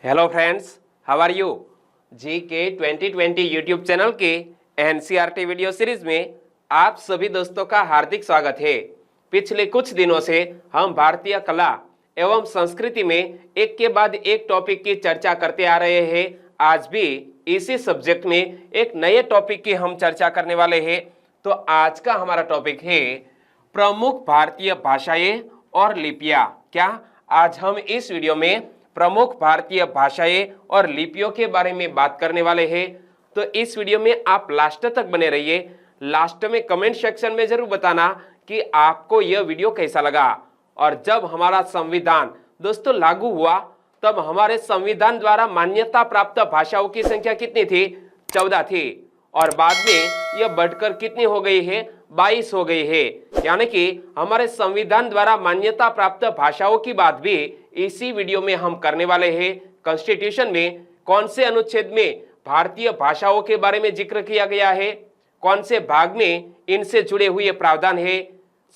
Hello friends, how are you. G K 2020 YouTube channel के NCERT video series में आप सभी दोस्तों का हार्दिक स्वागत है। पिछले कुछ दिनों से हम भारतीय कला एवं संस्कृति में एक के बाद एक टॉपिक की चर्चा करते आ रहे हैं। आज भी इसी सब्जेक्ट में एक नए टॉपिक की हम चर्चा करने वाले हैं। तो आज का हमारा टॉपिक है प्रमुख भारतीय भाषाएं और लिपियां। क्या आज हम इस वीडियो में प्रमुख भारतीय भाषाएं और लिपियों के बारे में बात करने वाले हैं। तो इस वीडियो में आप लास्ट तक बने रहिए। लास्ट में कमेंट सेक्शन में जरूर बताना कि आपको यह वीडियो कैसा लगा। और जब हमारा संविधान दोस्तों लागू हुआ तब हमारे संविधान द्वारा मान्यता प्राप्त भाषाओं की संख्या कितनी थी? 14 थी। और बाद में यह बढ़कर कितनी हो गई है? 22 हो गई है। यानी कि हमारे संविधान द्वारा मान्यता प्राप्त भाषाओं की बात भी इसी वीडियो में हम करने वाले हैं। कॉन्स्टिट्यूशन में कौन से अनुच्छेद में भारतीय भाषाओं के बारे में जिक्र किया गया है, कौन से भाग में इनसे जुड़े हुए प्रावधान है,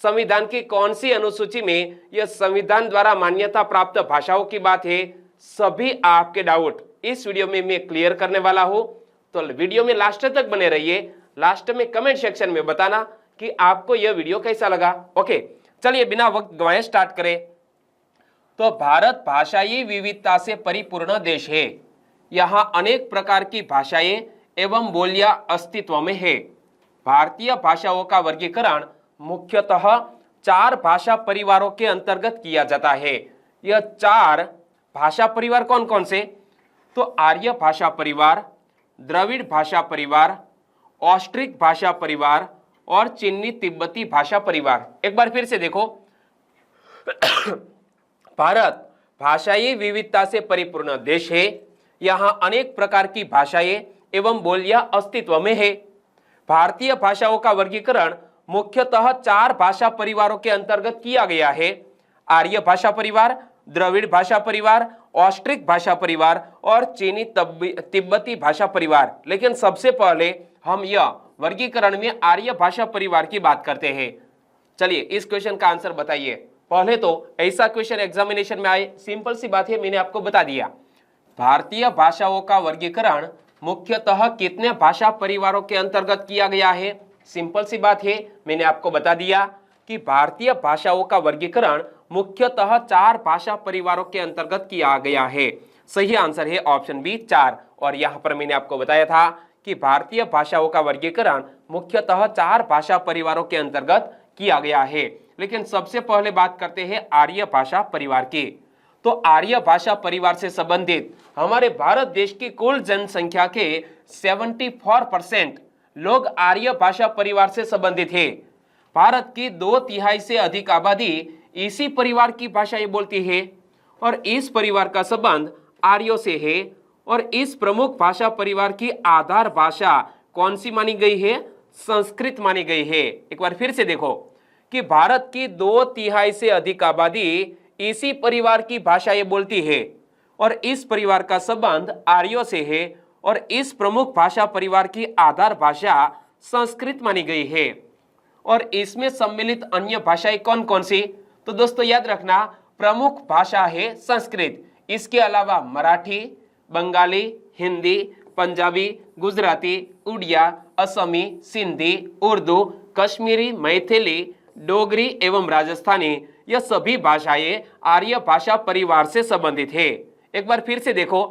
संविधान की कौन सी अनुसूची में यह संविधान द्वारा मान्यता प्राप्त भाषाओं की बात है, सभी आपके डाउट इस वीडियो में मैं क्लियर करने वाला हूं। तो वीडियो में लास्ट तक बने रहिए। लास्ट में कमेंट सेक्शन में बताना कि आपको यह वीडियो कैसा लगा। ओके, चलिए बिना वक्त गवाए स्टार्ट करें। तो भारत भाषाई विविधता से परिपूर्ण देश है। यहाँ अनेक प्रकार की भाषाएं एवं बोलियां अस्तित्व में है। भारतीय भाषाओं का वर्गीकरण मुख्यतः 4 भाषा परिवारों के अंतर्गत किया जाता है। यह 4 भाषा परिवार कौन कौन से? तो आर्य भाषा परिवार, द्रविड़ भाषा परिवार, ऑस्ट्रिक भाषा परिवार और चीनी तिब्बती भाषा परिवार। एक बार फिर से देखो, भारत भाषाई विविधता से परिपूर्ण देश है। यहाँ अनेक प्रकार की भाषाएं एवं बोलियां अस्तित्व में है। भारतीय भाषाओं का वर्गीकरण मुख्यतः 4 भाषा परिवारों के अंतर्गत किया गया है। आर्य भाषा परिवार, द्रविड़ भाषा परिवार, ऑस्ट्रिक भाषा परिवार और चीनी तिब्बती भाषा परिवार। लेकिन सबसे पहले हम यह वर्गीकरण में आर्य भाषा परिवार की बात करते हैं। चलिए इस क्वेश्चन का आंसर बताइए। पहले तो ऐसा क्वेश्चन एग्जामिनेशन में आए, सिंपल सी बात है, मैंने आपको बता दिया। भारतीय भाषाओं का वर्गीकरण मुख्यतः कितने भाषा परिवारों के अंतर्गत किया गया है? सिंपल सी बात है, मैंने आपको बता दिया कि भारतीय भाषाओं का वर्गीकरण मुख्यतः 4 भाषा परिवारों के अंतर्गत किया गया है। सही आंसर है ऑप्शन बी 4। और यहाँ पर मैंने आपको बताया था कि भारतीय भाषाओं का वर्गीकरण मुख्यतः 4 भाषा परिवारों के अंतर्गत किया गया है। लेकिन सबसे पहले बात करते हैं आर्य भाषा परिवार की। तो आर्य भाषा परिवार से संबंधित हमारे भारत देश की कुल जनसंख्या के 74% लोग आर्य भाषा परिवार से संबंधित है। भारत की 2/3 से अधिक आबादी इसी परिवार की भाषाएं बोलती है और इस परिवार का संबंध आर्यों से है। और इस प्रमुख भाषा परिवार की आधार भाषा कौन सी मानी गई है? संस्कृत मानी गई है। एक बार फिर से देखो कि भारत की 2/3 से अधिक आबादी इसी परिवार की भाषाएं बोलती है और इस परिवार का संबंध आर्यों से है और इस प्रमुख भाषा परिवार की आधार भाषा संस्कृत मानी गई है। और इसमें सम्मिलित अन्य भाषाएं कौन कौन सी? तो दोस्तों याद रखना, प्रमुख भाषा है संस्कृत। इसके अलावा मराठी, बंगाली, हिंदी, पंजाबी, गुजराती, उड़िया, असमी, सिंधी, उर्दू, कश्मीरी, मैथिली, डोगरी एवं राजस्थानी, यह सभी भाषाएं आर्य भाषा परिवार से संबंधित है। एक बार फिर से देखो,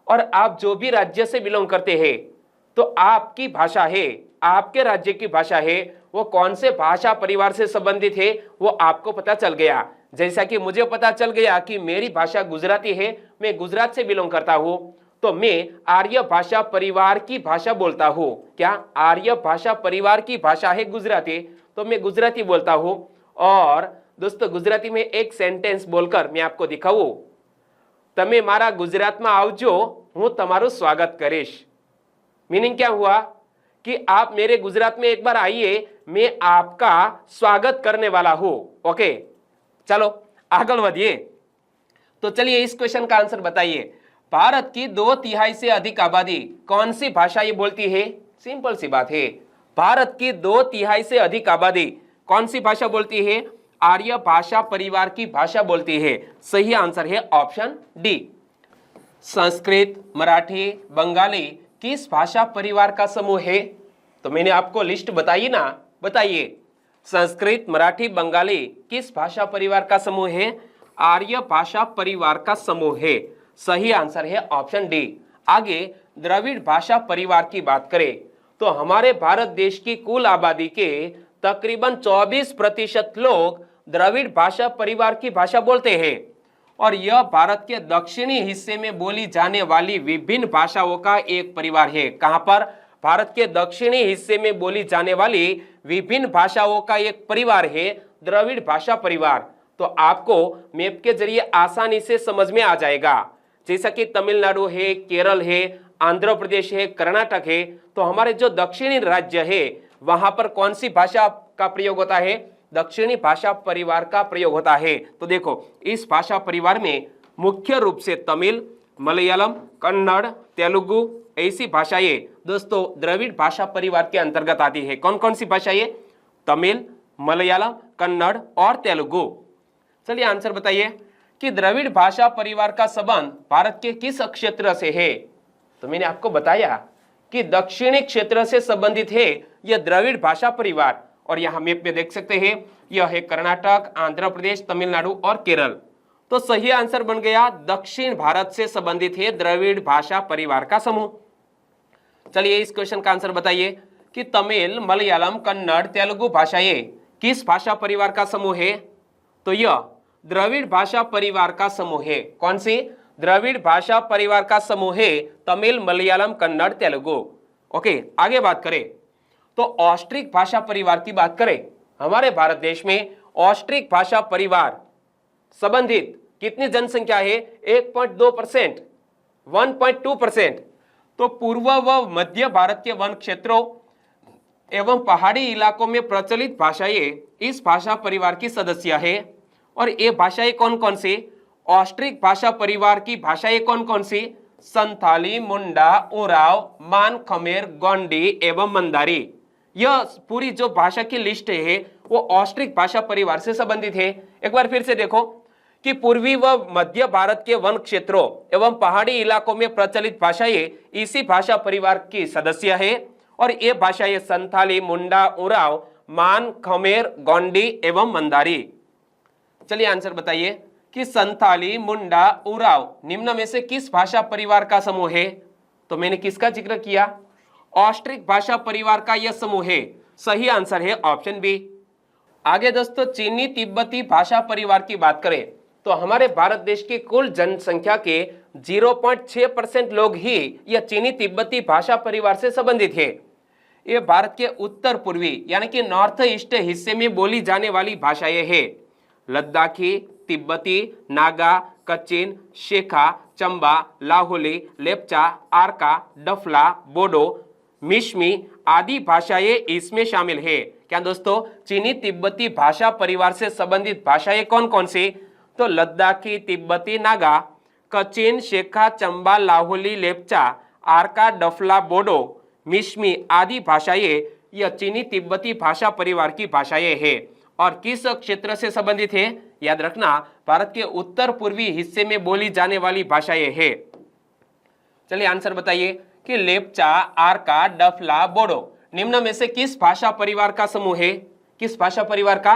और आप जो भी राज्य से बिलोंग करते हैं तो आपकी भाषा है, आपके राज्य की भाषा है, वो कौन से भाषा परिवार से संबंधित है वो आपको पता चल गया। जैसा कि मुझे पता चल गया कि मेरी भाषा गुजराती है, मैं गुजरात से बिलोंग करता हूँ, तो मैं आर्य भाषा परिवार की भाषा बोलता हूँ। क्या आर्य भाषा परिवार की भाषा है गुजराती, तो मैं गुजराती बोलता हूँ। और दोस्तों गुजराती में एक सेंटेंस बोलकर मैं आपको दिखाऊं, तमे मारा गुजरात में आवजो, हूँ तमारू स्वागत करीश। मीनिंग क्या हुआ कि आप मेरे गुजरात में एक बार आइए, मैं आपका स्वागत करने वाला हूं। ओके, चलो आगे बढ़िए। तो चलिए इस क्वेश्चन का आंसर बताइए। भारत की 2/3 से अधिक आबादी कौन सी भाषा ये बोलती है? सिंपल सी बात है, भारत की 2/3 से अधिक आबादी कौन सी भाषा बोलती है? आर्य भाषा परिवार की भाषा बोलती है। सही आंसर है ऑप्शन डी। संस्कृत, मराठी, बंगाली किस भाषा परिवार का समूह है? तो मैंने आपको लिस्ट बताई ना, बताइए। संस्कृत, मराठी, बंगाली किस भाषा परिवार का समूह है? आर्य भाषा परिवार का समूह है। सही आंसर है ऑप्शन डी। आगे द्रविड़ भाषा परिवार की बात करें तो हमारे भारत देश की कुल आबादी के तकरीबन 24% लोग द्रविड़ भाषा परिवार की भाषा बोलते हैं और यह भारत के दक्षिणी हिस्से में बोली जाने वाली विभिन्न भाषाओं का एक परिवार है। कहां पर? भारत के दक्षिणी हिस्से में बोली जाने वाली विभिन्न भाषाओं का एक परिवार है द्रविड़ भाषा परिवार। तो आपको मैप के जरिए आसानी से समझ में आ जाएगा। जैसा कि तमिलनाडु है, केरल है, आंध्र प्रदेश है, कर्नाटक है, तो हमारे जो दक्षिणी राज्य है वहां पर कौन सी भाषा का प्रयोग होता है? दक्षिणी भाषा परिवार का प्रयोग होता है। तो देखो, इस भाषा परिवार में मुख्य रूप से तमिल, मलयालम, कन्नड़, तेलुगु ऐसी भाषाएं दोस्तों द्रविड़ भाषा परिवार के अंतर्गत आती है। कौन कौन सी भाषाएं? तमिल, मलयालम, कन्नड़ और तेलुगु। चलिए आंसर बताइए कि द्रविड़ भाषा परिवार का संबंध भारत के किस क्षेत्र से है? तो मैंने आपको बताया कि दक्षिणी क्षेत्र से संबंधित है यह द्रविड़ भाषा परिवार। और यहां मैप में देख सकते हैं, यह है कर्नाटक, आंध्र प्रदेश, तमिलनाडु और केरल। तो सही आंसर बन गया दक्षिण भारत से संबंधित है द्रविड़ भाषा परिवार का समूह। चलिए इस क्वेश्चन का आंसर बताइए कि तमिल, मलयालम, कन्नड़, तेलुगु भाषाएं किस भाषा परिवार का समूह है? तो यह द्रविड़ भाषा परिवार का समूह है। कौन सी? द्रविड़ भाषा परिवार का समूह है तमिल, मलयालम, कन्नड़, तेलुगु। ओके, आगे बात करें तो ऑस्ट्रिक भाषा परिवार की बात करें। हमारे भारत देश में ऑस्ट्रिक भाषा परिवार संबंधित कितनी जनसंख्या है? 1.2%, 1.2%। तो पूर्व व मध्य भारत के वन क्षेत्रों एवं पहाड़ी इलाकों में प्रचलित भाषाएं इस भाषा परिवार की सदस्य है। और ये भाषाएं कौन कौन सी? ऑस्ट्रिक भाषा परिवार की भाषाएं कौन कौन सी? संथाली, मुंडा, उराव, मान, खमेर, गोंडी एवं मंदारी। यह पूरी जो भाषा की लिस्ट है वो ऑस्ट्रिक भाषा परिवार से संबंधित है। एक बार फिर से देखो कि पूर्वी व मध्य भारत के वन क्षेत्रों एवं पहाड़ी इलाकों में प्रचलित भाषाएं इसी भाषा परिवार की सदस्य है। और ये भाषाएं संथाली, मुंडा, उराव, मान, खमेर, गोंडी एवं मंदारी। चलिए आंसर बताइए कि संथाली, मुंडा, उराव निम्न में से किस भाषा परिवार का समूह है? तो मैंने किसका जिक्र किया? ऑस्ट्रिक भाषा परिवार का यह समूह है। सही आंसर है ऑप्शन बी। आगे दोस्तों चीनी तिब्बती भाषा परिवार की बात करें तो हमारे भारत देश की कुल जनसंख्या के 0.6% लोग ही यह चीनी तिब्बती भाषा परिवार से संबंधित है। ये भारत के उत्तर पूर्वी यानी कि नॉर्थ ईस्ट हिस्से में बोली जाने वाली भाषाएं हैं। लद्दाखी, तिब्बती, नागा, कचिन, शेखा, चंबा, लाहौली, लेप्चा, आरका, डफला, बोडो, मिश्मी आदि भाषाएं इसमें शामिल है। क्या दोस्तों? चीनी तिब्बती भाषा परिवार से संबंधित भाषाएं कौन कौन सी? तो लद्दाखी, तिब्बती, नागा, कचिन, शेखा, चंबा, लाहौली, लेप्चा, आरका, डफला, बोडो, मिश्मी आदि भाषाएं यह चीनी तिब्बती भाषा परिवार की भाषाएं हैं। और किस क्षेत्र से संबंधित है? याद रखना, भारत के उत्तर पूर्वी हिस्से में बोली जाने वाली भाषाएं हैं। चलिए आंसर बताइए कि लेप्चा, आरका, डफला, बोडो निम्न में से किस भाषा परिवार का समूह है? किस भाषा परिवार का?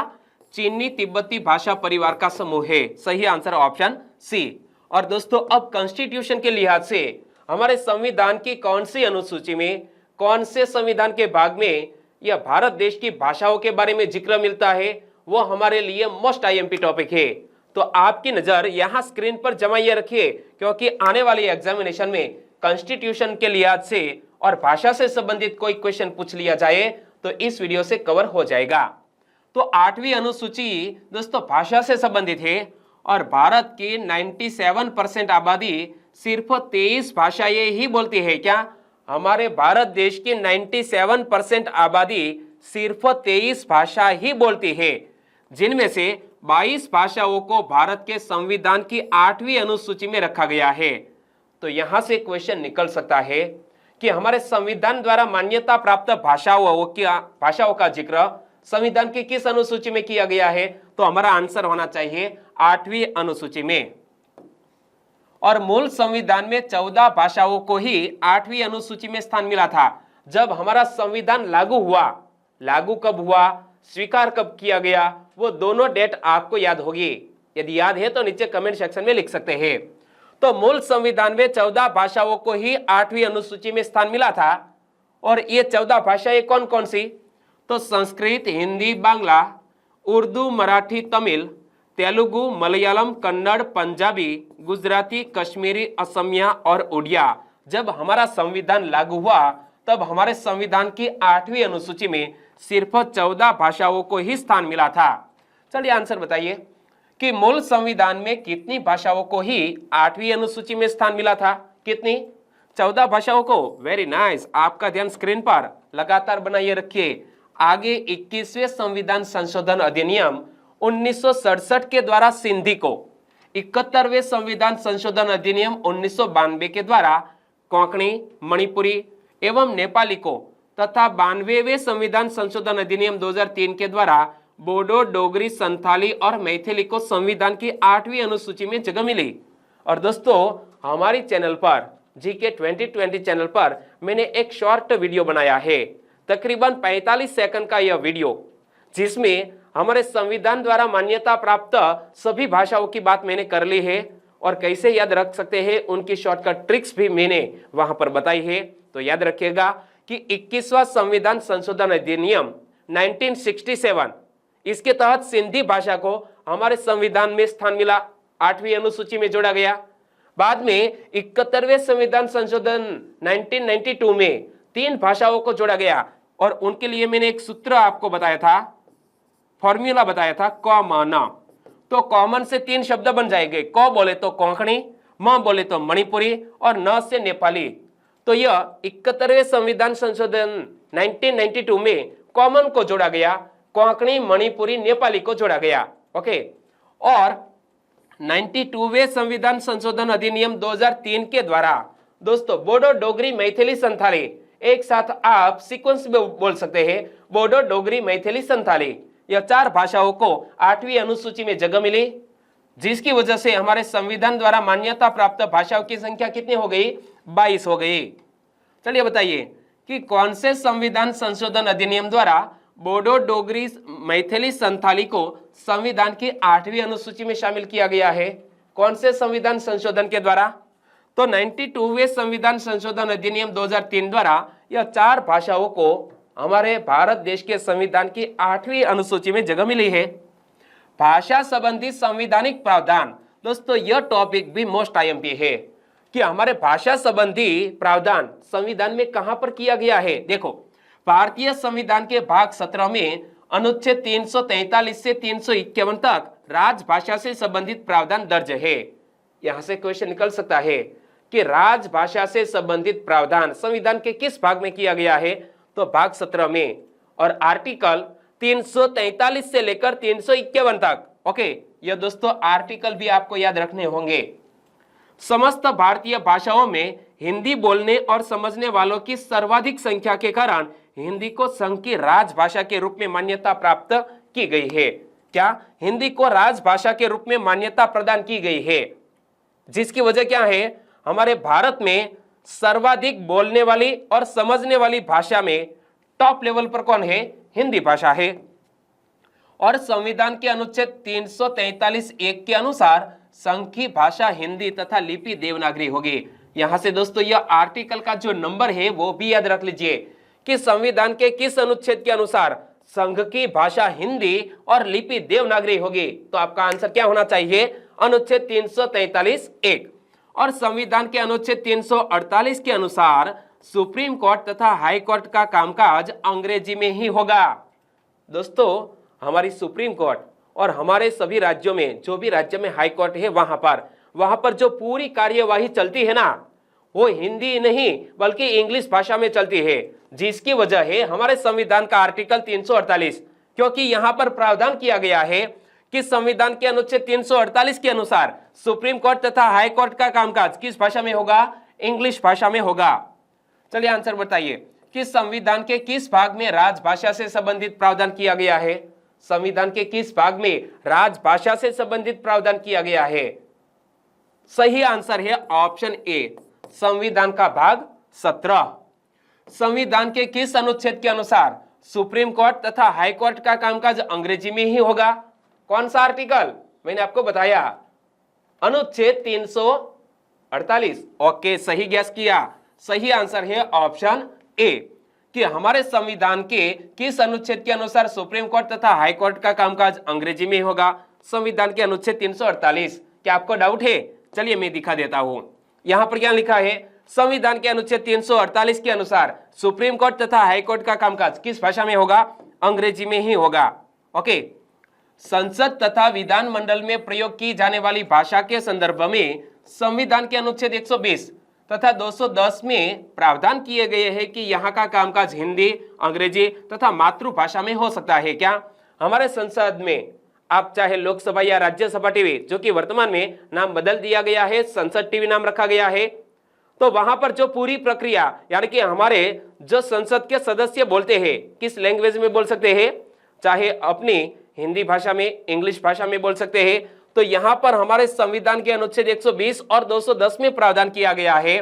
चीनी तिब्बती भाषा परिवार का समूह है। सही आंसर ऑप्शन सी। और दोस्तों अब कॉन्स्टिट्यूशन के लिहाज से हमारे संविधान की कौन सी अनुसूची में, कौन से संविधान के भाग में यह भारत देश की भाषाओं के बारे में जिक्र मिलता है, वो हमारे लिए मोस्ट आईएमपी टॉपिक है। तो आपकी नजर यहां स्क्रीन पर जमाइए रखिए, क्योंकि आने वाली एग्जामिनेशन में कॉन्स्टिट्यूशन के लिहाज से और भाषा से संबंधित कोई क्वेश्चन पूछ लिया जाए तो इस वीडियो से कवर हो जाएगा। तो 8वीं अनुसूची दोस्तों भाषा से संबंधित है और भारत की 97% आबादी सिर्फ 23 भाषाएं ही बोलती है। क्या? हमारे भारत देश की 97% आबादी सिर्फ 23 भाषा ही बोलती है, जिनमें से 22 भाषाओं को भारत के संविधान की 8वीं अनुसूची में रखा गया है। तो यहां से क्वेश्चन निकल सकता है कि हमारे संविधान द्वारा मान्यता प्राप्त भाषाओं का जिक्र संविधान की किस अनुसूची में किया गया है? तो हमारा आंसर होना चाहिए 8वीं अनुसूची में। और मूल संविधान में 14 भाषाओं को ही 8वीं अनुसूची में स्थान मिला था। जब हमारा संविधान लागू हुआ, लागू कब हुआ, स्वीकार कब किया गया, वो दोनों डेट आपको याद होगी। यदि याद है तो नीचे कमेंट सेक्शन में लिख सकते हैं। तो मूल संविधान में 14 भाषाओं को ही 8वीं अनुसूची में स्थान मिला था। और ये 14 भाषाएं कौन कौन सी? तो संस्कृत, हिंदी, बांग्ला, उर्दू, मराठी, तमिल, तेलुगु, मलयालम, कन्नड़, पंजाबी, गुजराती, कश्मीरी, असमिया और उड़िया। जब हमारा संविधान लागू हुआ तब हमारे संविधान की 8वीं अनुसूची में सिर्फ 14 भाषाओं को ही स्थान मिला था। चलिए आंसर बताइए कि मूल संविधान में कितनी भाषाओं को ही 8वीं अनुसूची में स्थान मिला था? कितनी? 14 भाषाओं को। वेरी नाइस, आपका ध्यान स्क्रीन पर लगातार बनाइए रखिए। आगे 21वें संविधान संशोधन अधिनियम 1967 के द्वारा सिंधी को, 71वें संविधान संशोधन अधिनियम 1992 के द्वारा कोंकणी, मणिपुरी एवं नेपाली को तथा 92वें संविधान संशोधन अधिनियम 2003 के द्वारा बोडो, डोगरी, संथाली और मैथिली को संविधान की 8वीं अनुसूची में जगह मिली। और दोस्तों, हमारी चैनल पर जीके 2020 चैनल पर मैंने एक शॉर्ट वीडियो बनाया है, तकरीबन 45 सेकंड का यह वीडियो, जिसमें हमारे संविधान द्वारा मान्यता प्राप्त सभी भाषाओं की बात मैंने कर ली है और कैसे याद रख सकते हैं उनकी शॉर्टकट ट्रिक्स भी मैंने वहां पर बताई है। तो याद रखिएगा कि 21वां संविधान संशोधन अधिनियम 1967, इसके तहत सिंधी भाषा को हमारे संविधान में स्थान मिला, 8वीं अनुसूची में जोड़ा गया। बाद में 71वें संविधान संशोधन 1992 में 3 भाषाओं को जोड़ा गया और उनके लिए मैंने एक सूत्र आपको बताया था, फॉर्मूला बताया था, कॉमन। तो कॉमन से 3 शब्द बन जाएंगे। क बोले तो कोंकणी, म बोले तो मणिपुरी और न से नेपाली। तो यह 71वें संविधान संशोधन 1992 में कॉमन को जोड़ा गया, कोंकणी, मणिपुरी, नेपाली को जोड़ा गया। ओके। और 92वें संविधान संशोधन अधिनियम 2003 के द्वारा दोस्तों बोडो, डोगरी, मैथिली, संथाली, एक साथ आप सीक्वेंस में बोल सकते हैं, बोडो, डोगरी, मैथिली, संथाली, यह 4 भाषाओं को 8वीं अनुसूची में जगह मिली, जिसकी वजह से हमारे संविधान द्वारा मान्यता प्राप्त भाषाओं की संख्या कितनी हो गई? 22 हो गई। चलिए बताइए कि कौन से संविधान संशोधन अधिनियम द्वारा बोडो, डोगरी, मैथिली, संथाली को संविधान की 8वीं अनुसूची में शामिल किया गया है? कौन से संविधान संशोधन के द्वारा? तो 92वें संविधान संशोधन अधिनियम 2003 द्वारा यह 4 भाषाओं को हमारे भारत देश के संविधान की 8वीं अनुसूची में जगह मिली है। भाषा संबंधी संवैधानिक प्रावधान, दोस्तों यह टॉपिक भी मोस्ट आईएमपी है कि हमारे भाषा संबंधी प्रावधान संविधान में कहां पर किया गया है। देखो, भारतीय संविधान के भाग 17 में अनुच्छेद 343 से 351 तक राजभाषा से संबंधित प्रावधान दर्ज है। यहां से क्वेश्चन निकल सकता है कि राजभाषा से संबंधित प्रावधान संविधान के किस भाग में किया गया है? तो भाग 17 में, और आर्टिकल 343 से लेकर 351 तक। ओके, ये दोस्तों आर्टिकल भी आपको याद रखने होंगे। समस्त भारतीय भाषाओं में हिंदी बोलने और समझने वालों की सर्वाधिक संख्या के कारण हिंदी को संघ की राजभाषा के रूप में मान्यता प्राप्त की गई है। क्या? हिंदी को राजभाषा के रूप में मान्यता प्रदान की गई है, जिसकी वजह क्या है? हमारे भारत में सर्वाधिक बोलने वाली और समझने वाली भाषा में टॉप लेवल पर कौन है? हिंदी भाषा है। और संविधान के अनुच्छेद 343(1) के अनुसार संघ की भाषा हिंदी तथा लिपि देवनागरी होगी। यहां से दोस्तों यह आर्टिकल का जो नंबर है वो भी याद रख लीजिए कि संविधान के किस अनुच्छेद के अनुसार संघ की भाषा हिंदी और लिपि देवनागरी होगी। तो आपका आंसर क्या होना चाहिए? अनुच्छेद 343(1). और संविधान के अनुच्छेद 348 के अनुसार सुप्रीम कोर्ट तथा हाई कोर्ट का कामकाज अंग्रेजी में ही होगा। दोस्तों, हमारी सुप्रीम कोर्ट और हमारे सभी राज्यों में, जो भी राज्य में हाई कोर्ट है, वहां पर जो पूरी कार्यवाही चलती है ना, वो हिंदी नहीं बल्कि इंग्लिश भाषा में चलती है, जिसकी वजह है हमारे संविधान का आर्टिकल 348, क्योंकि यहां पर प्रावधान किया गया है कि संविधान के अनुच्छेद 348 के अनुसार सुप्रीम कोर्ट तथा हाई कोर्ट का कामकाज किस भाषा में होगा? इंग्लिश भाषा में होगा। चलिए आंसर बताइए कि संविधान के किस भाग में राजभाषा से संबंधित प्रावधान किया गया है? संविधान के किस भाग में राजभाषा से संबंधित प्रावधान किया गया है? सही आंसर है ऑप्शन ए, संविधान का भाग 17। संविधान के किस अनुच्छेद के अनुसार सुप्रीम कोर्ट तथा हाई कोर्ट का कामकाज अंग्रेजी में ही होगा? कौन सा आर्टिकल? मैंने आपको बताया अनुच्छेद 348। ओके, सही गैस किया। सही आंसर है ऑप्शन ए कि हमारे संविधान के किस अनुच्छेद के अनुसार सुप्रीम कोर्ट तथा हाई कोर्ट का कामकाज अंग्रेजी में होगा? संविधान के अनुच्छेद 348। क्या आपको डाउट है? चलिए मैं दिखा देता हूं। यहां पर क्या लिखा है? संविधान के अनुच्छेद 348 के अनुसार सुप्रीम कोर्ट तथा हाई कोर्ट का कामकाज किस भाषा में होगा? अंग्रेजी में ही होगा। ओके, संसद तथा विधान मंडल में प्रयोग की जाने वाली भाषा के संदर्भ में संविधान के अनुच्छेद 120 तथा 210 में प्रावधान किए गए हैं कि यहाँ का कामकाज हिंदी, अंग्रेजी तथा मातृभाषा में हो सकता है। क्या हमारे संसद में आप चाहे लोकसभा या राज्यसभा टीवी, जो कि वर्तमान में नाम बदल दिया गया है, संसद टीवी नाम रखा गया है, तो वहां पर जो पूरी प्रक्रिया यानी कि हमारे जो संसद के सदस्य बोलते हैं किस लैंग्वेज में बोल सकते हैं, चाहे अपनी हिंदी भाषा में, इंग्लिश भाषा में बोल सकते हैं। तो यहां पर हमारे संविधान के अनुच्छेद 120 और 210 में प्रावधान किया गया है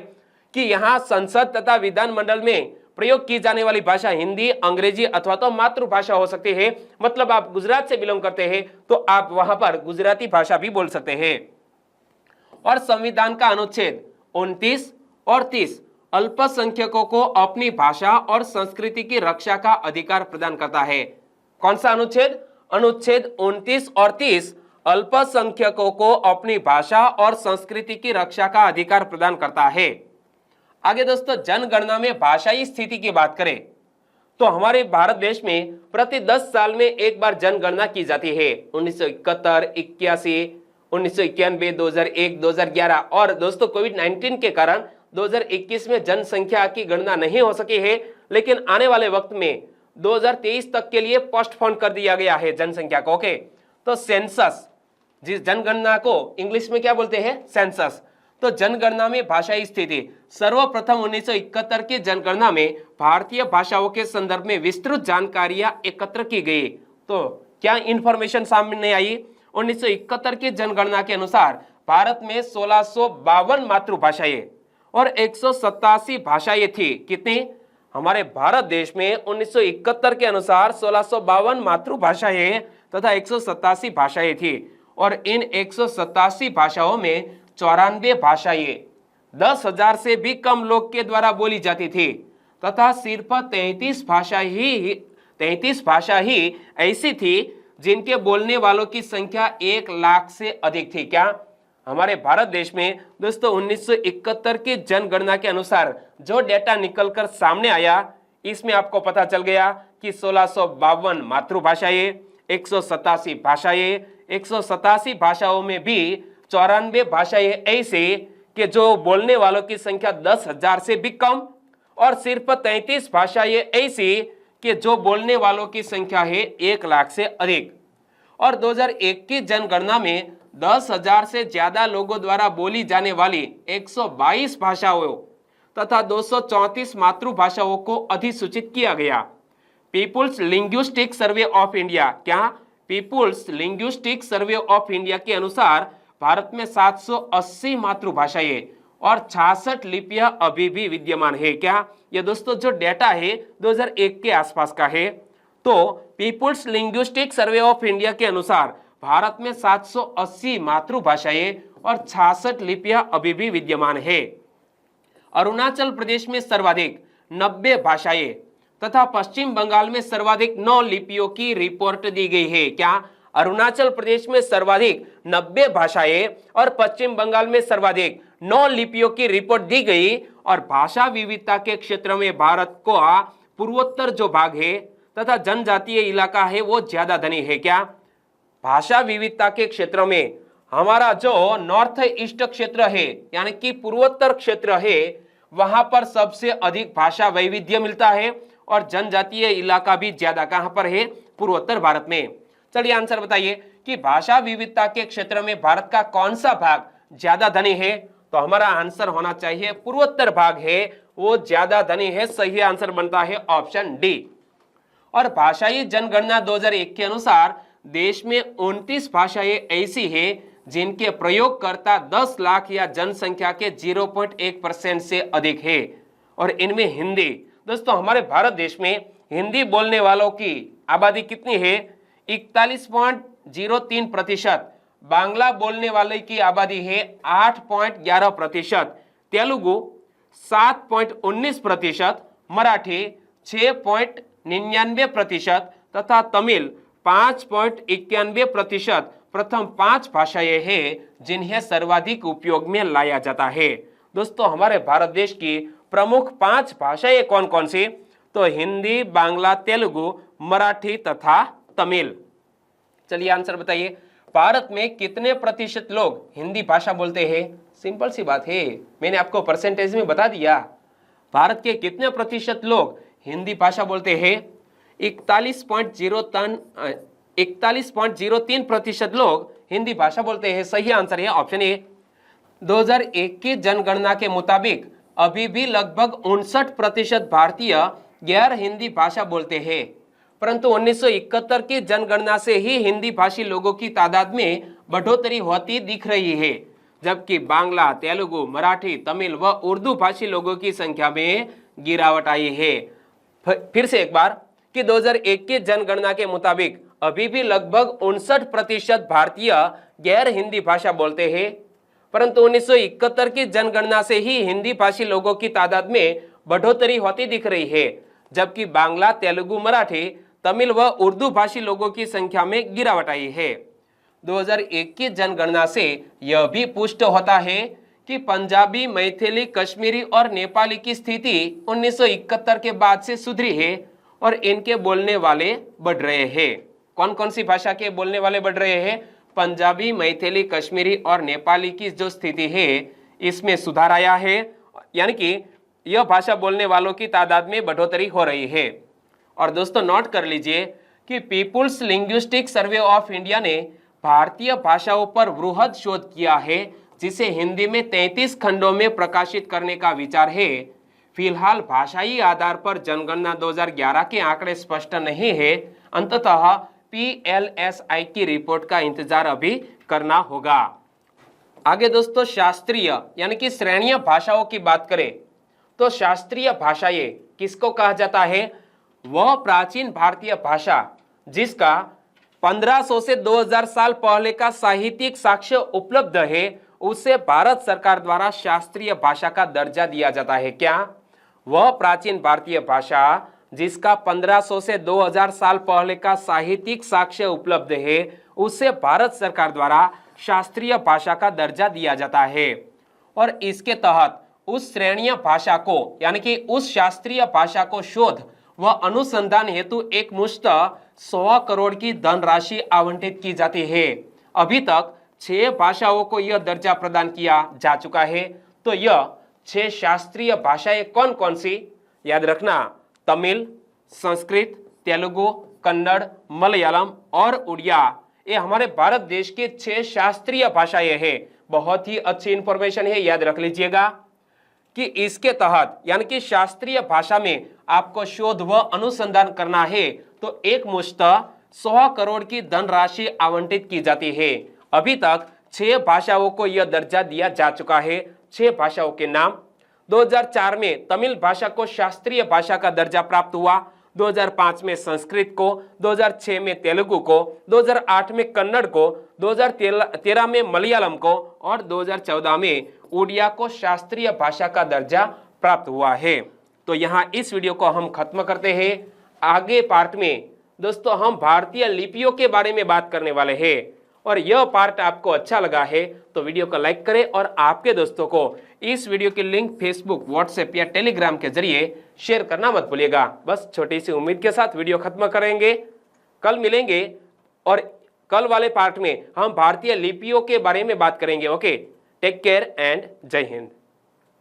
कि यहां संसद तथा विधान मंडल में प्रयोग की जाने वाली भाषा हिंदी, अंग्रेजी अथवा तो मातृभाषा हो सकती है। मतलब आप गुजरात से बिलोंग करते हैं तो आप वहां पर गुजराती भाषा भी बोल सकते हैं। और संविधान का अनुच्छेद 29 और 30 अल्पसंख्यकों को अपनी भाषा और संस्कृति की रक्षा का अधिकार प्रदान करता है। कौन सा अनुच्छेद? अनुच्छेद 29 और 30 अल्पसंख्यकों को अपनी भाषा और संस्कृति की रक्षा का अधिकार प्रदान करता है। आगे दोस्तों, जनगणना में भाषाई स्थिति की बात करें तो हमारे भारत देश में प्रति 10 साल में एक बार जनगणना की जाती है। 1971, 81, 1991, 2001, 2011 और दोस्तों कोविड-19 के कारण 2021 में जनसंख्या की गणना नहीं हो सकी है, लेकिन आने वाले वक्त में 2023 तक के लिए पोस्टपोन कर दिया गया है जनसंख्या को। ओके, तो सेंसस, जिस जनगणना को इंग्लिश में क्या बोलते हैं? सेंसस। तो जनगणना में भाषाई स्थिति सर्वप्रथम 1971 की जनगणना में भारतीय भाषाओं के संदर्भ में विस्तृत जानकारियां एकत्र की गई। तो क्या इंफॉर्मेशन सामने आई? 1971 की जनगणना के अनुसार भारत में 1652 मातृभाषाएं और 187 भाषाएं थी। कितनी? हमारे भारत देश में 1971 के अनुसार 1652 मातृभाषाएं तथा 187 भाषाएं थी और इन 187 भाषाओं में 94 भाषाएं 10,000 से भी कम लोग के द्वारा बोली जाती थी तथा सिर्फ 33 भाषा ही ऐसी थी जिनके बोलने वालों की संख्या 1 लाख से अधिक थी। क्या हमारे भारत देश में दोस्तों 1971 की जनगणना के अनुसार जो डेटा निकलकर सामने आया, इसमें आपको पता चल गया कि 1652 मातृभाषाएं, 187 भाषाएं, 187 भाषाओं में भी 94 भाषाएं ऐसे कि जो बोलने वालों की संख्या 10,000 से भी कम और सिर्फ 33 भाषाएं ऐसी कि जो बोलने वालों की संख्या है 1 लाख से अधिक। और 2001 की जनगणना में 10,000 से ज्यादा लोगों द्वारा बोली जाने वाली 122 भाषाओं तथा 234 मातृभाषाओं को अधिसूचित किया गया। People's linguistic survey of India, क्या people's linguistic survey of India के अनुसार भारत में 780 मातृभाषाएं और 66 लिपियां अभी भी विद्यमान है। क्या ये दोस्तों जो डेटा है 2001 के आसपास का है। तो People's linguistic survey of India के अनुसार भारत में 780 मातृभाषाएं और 66 लिपियां अभी भी विद्यमान है। अरुणाचल प्रदेश में सर्वाधिक 90 भाषाएं तथा पश्चिम बंगाल में सर्वाधिक 9 लिपियों की रिपोर्ट दी गई है। क्या अरुणाचल प्रदेश में सर्वाधिक 90 भाषाएं और पश्चिम बंगाल में सर्वाधिक 9 लिपियों की रिपोर्ट दी गई। और भाषा विविधता के क्षेत्र में भारत को पूर्वोत्तर जो भाग है तथा जनजातीय इलाका है वो ज्यादा धनी है। क्या भाषा विविधता के क्षेत्र में हमारा जो नॉर्थ ईस्ट क्षेत्र है यानी कि पूर्वोत्तर क्षेत्र है, वहां पर सबसे अधिक भाषा वैविध्य मिलता है और जनजातीय इलाका भी ज्यादा कहां पर है? पूर्वोत्तर भारत में। चलिए आंसर बताइए कि भाषा विविधता के क्षेत्र में भारत का कौन सा भाग ज्यादा धनी है? तो हमारा आंसर होना चाहिए पूर्वोत्तर भाग है वो ज्यादा धनी है। सही आंसर बनता है ऑप्शन डी। और भाषाई जनगणना 2001 के अनुसार देश में 29 भाषाएं ऐसी है जिनके प्रयोगकर्ता 10 लाख या जनसंख्या के 0.1% से अधिक है। और इनमें हिंदी, दोस्तों हमारे भारत देश में हिंदी बोलने वालों की आबादी कितनी है? 41.03%। बांग्ला बोलने वाले की आबादी है 8.11%, तेलुगु 7.19%, मराठी 6.99% तथा तमिल 5.91%। प्रथम 5 भाषाएं हैं जिन्हें सर्वाधिक उपयोग में लाया जाता है। दोस्तों हमारे भारत देश की प्रमुख 5 भाषाएं कौन कौन सी? तो हिंदी, बांग्ला, तेलुगु, मराठी तथा तमिल। चलिए आंसर बताइए। भारत में कितने प्रतिशत लोग हिंदी भाषा बोलते हैं? सिंपल सी बात है, मैंने आपको परसेंटेज में बता दिया। भारत के कितने प्रतिशत लोग हिंदी भाषा बोलते हैं? 41.03% लोग हिंदी भाषा बोलते हैं। सही आंसर है ऑप्शन ए। 2001 की जनगणना के मुताबिक अभी भी लगभग 59% भारतीय गैर हिंदी भाषा बोलते हैं, परंतु 1971 की जनगणना से ही हिंदी भाषी लोगों की तादाद में बढ़ोतरी होती दिख रही है, जबकि बांग्ला, तेलुगु, मराठी, तमिल व उर्दू भाषी लोगों की संख्या में गिरावट आई है। फिर से एक बार कि 2001 की जनगणना के मुताबिक अभी भी लगभग 59% भारतीय गैर हिंदी भाषा बोलते हैं, परंतु 1971 की जनगणना से ही हिंदी भाषी लोगों की तादाद में बढ़ोतरी होती दिख रही है, जबकि बांग्ला, तेलुगु, मराठी, तमिल व उर्दू भाषी लोगों की संख्या में गिरावट आई है। 2001 की जनगणना से यह भी पुष्ट होता है कि पंजाबी, मैथिली, कश्मीरी और नेपाली की स्थिति 1971 के बाद से सुधरी है और इनके बोलने वाले बढ़ रहे हैं। कौन कौन सी भाषा के बोलने वाले बढ़ रहे हैं? पंजाबी, मैथिली, कश्मीरी और नेपाली की जो स्थिति है इसमें सुधार आया है, यानी कि यह भाषा बोलने वालों की तादाद में बढ़ोतरी हो रही है। और दोस्तों नोट कर लीजिए कि People's linguistic survey of India ने भारतीय भाषाओं पर वृहद शोध किया है, जिसे हिंदी में 33 खंडों में प्रकाशित करने का विचार है। फिलहाल भाषाई आधार पर जनगणना 2011 के आंकड़े स्पष्ट नहीं है। अंततः PLSI की रिपोर्ट का इंतजार अभी करना होगा। आगे दोस्तों शास्त्रीय यानी कि श्रेणीय भाषाओं की बात करें तो शास्त्रीय भाषाएं किसको कहा जाता है? वह प्राचीन भारतीय भाषा जिसका 1500 से 2000 साल पहले का साहित्यिक साक्ष्य उपलब्ध है, उसे भारत सरकार द्वारा शास्त्रीय भाषा का दर्जा दिया जाता है। क्या? वह प्राचीन भारतीय भाषा जिसका 1500 से 2000 साल पहले का साहित्यिक साक्ष्य उपलब्ध है, उसे भारत सरकार द्वारा शास्त्रीय भाषा का दर्जा दिया जाता है। और इसके तहत उस श्रेणीय भाषा को यानी कि उस शास्त्रीय भाषा को शोध व अनुसंधान हेतु एक मुश्त 100 करोड़ की धनराशि आवंटित की जाती है। अभी तक 6 भाषाओं को यह दर्जा प्रदान किया जा चुका है। तो यह 6 शास्त्रीय भाषाएं कौन कौन सी? याद रखना, तमिल, संस्कृत, तेलुगु, कन्नड़, मलयालम और उड़िया। ये हमारे भारत देश के 6 शास्त्रीय भाषाएं हैं। बहुत ही अच्छी इंफॉर्मेशन है, याद रख लीजिएगा कि इसके तहत यानी कि शास्त्रीय भाषा में आपको शोध व अनुसंधान करना है तो एक मुश्त 100 करोड़ की धनराशि आवंटित की जाती है। अभी तक 6 भाषाओं को यह दर्जा दिया जा चुका है। 6 भाषाओं के नाम: 2004 में तमिल भाषा को शास्त्रीय भाषा का दर्जा प्राप्त हुआ, 2005 में संस्कृत को, 2006 में तेलुगु को, 2008 में कन्नड़ को, 2013 में मलयालम को और 2014 में उड़िया को शास्त्रीय भाषा का दर्जा प्राप्त हुआ है। तो यहाँ इस वीडियो को हम खत्म करते हैं। आगे पार्ट में दोस्तों हम भारतीय लिपियों के बारे में बात करने वाले हैं और यह पार्ट आपको अच्छा लगा है तो वीडियो को लाइक करें और आपके दोस्तों को इस वीडियो की लिंक फेसबुक, व्हाट्सएप या टेलीग्राम के जरिए शेयर करना मत भूलिएगा। बस छोटी सी उम्मीद के साथ वीडियो खत्म करेंगे। कल मिलेंगे और कल वाले पार्ट में हम भारतीय लिपियों के बारे में बात करेंगे। ओके, टेक केयर एंड जय हिंद।